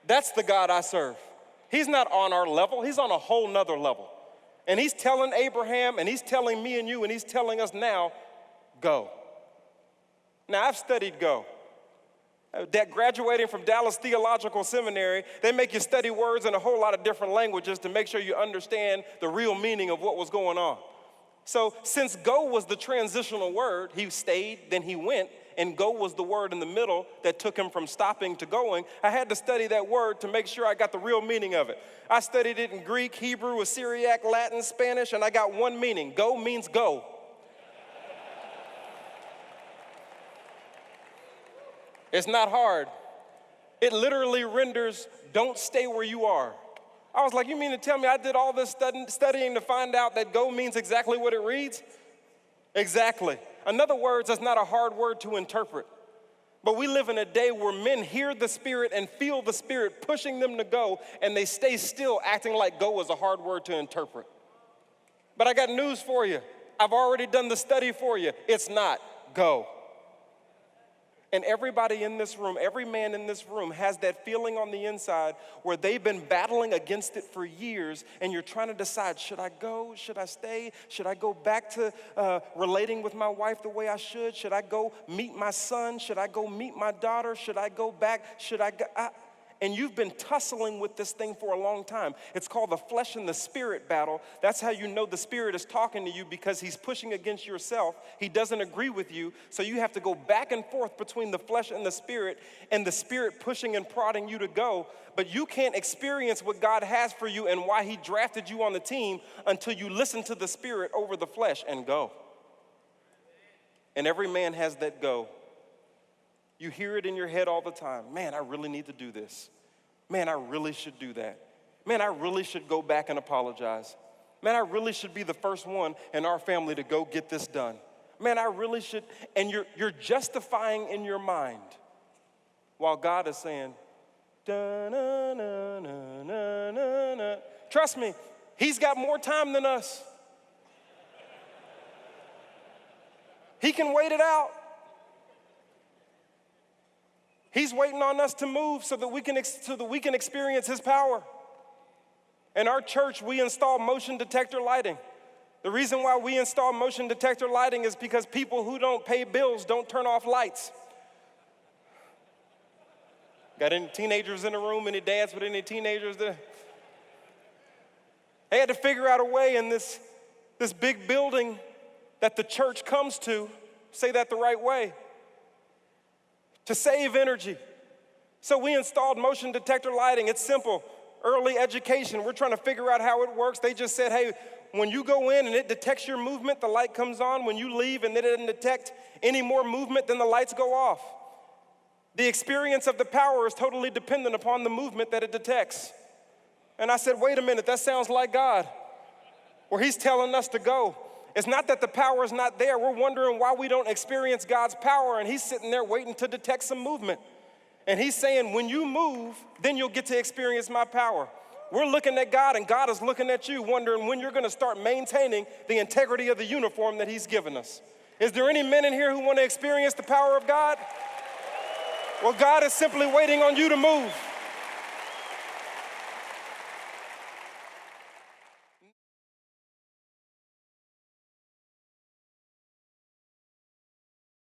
That's the God I serve. He's not on our level. He's on a whole nother level. And he's telling Abraham, and he's telling me and you, and he's telling us now, go. Now, I've studied go. Graduating from Dallas Theological Seminary, they make you study words in a whole lot of different languages to make sure you understand the real meaning of what was going on. So since go was the transitional word, he stayed, then he went, and go was the word in the middle that took him from stopping to going, I had to study that word to make sure I got the real meaning of it. I studied it in Greek, Hebrew, Syriac, Latin, Spanish, and I got one meaning. Go means go. It's not hard. It literally renders, don't stay where you are. I was like, you mean to tell me I did all this studying to find out that go means exactly what it reads? Exactly. In other words, it's not a hard word to interpret. But we live in a day where men hear the Spirit and feel the Spirit pushing them to go, and they stay still acting like go is a hard word to interpret. But I got news for you. I've already done the study for you. It's not go. And everybody in this room, every man in this room has that feeling on the inside where they've been battling against it for years, and you're trying to decide, should I go? Should I stay? Should I go back to relating with my wife the way I should? Should I go meet my son? Should I go meet my daughter? Should I go back? Should I go? And you've been tussling with this thing for a long time. It's called the flesh and the spirit battle. That's how you know the Spirit is talking to you, because he's pushing against yourself. He doesn't agree with you, so you have to go back and forth between the flesh and the Spirit pushing and prodding you to go. But you can't experience what God has for you and why he drafted you on the team until you listen to the Spirit over the flesh and go. And every man has that go. You hear it in your head all the time. Man, I really need to do this. Man, I really should do that. Man, I really should go back and apologize. Man, I really should be the first one in our family to go get this done. Man, I really should. And you're justifying in your mind while God is saying, da, na, na, na, na, na, na. Trust me, he's got more time than us. He can wait it out. He's waiting on us to move so that we can experience his power. In our church, we install motion detector lighting. The reason why we install motion detector lighting is because people who don't pay bills don't turn off lights. Got any teenagers in the room? Any dads with any teenagers there? They had to figure out a way in this big building that the church comes to, say that the right way, to save energy. So we installed motion detector lighting. It's simple. Early education. We're trying to figure out how it works. They just said, hey, when you go in and it detects your movement, the light comes on. When you leave and it doesn't detect any more movement, then the lights go off. The experience of the power is totally dependent upon the movement that it detects. And I said, wait a minute, that sounds like God, where he's telling us to go. It's not that the power is not there. We're wondering why we don't experience God's power, and he's sitting there waiting to detect some movement. And he's saying, when you move, then you'll get to experience my power. We're looking at God, and God is looking at you, wondering when you're going to start maintaining the integrity of the uniform that he's given us. Is there any men in here who want to experience the power of God? Well, God is simply waiting on you to move.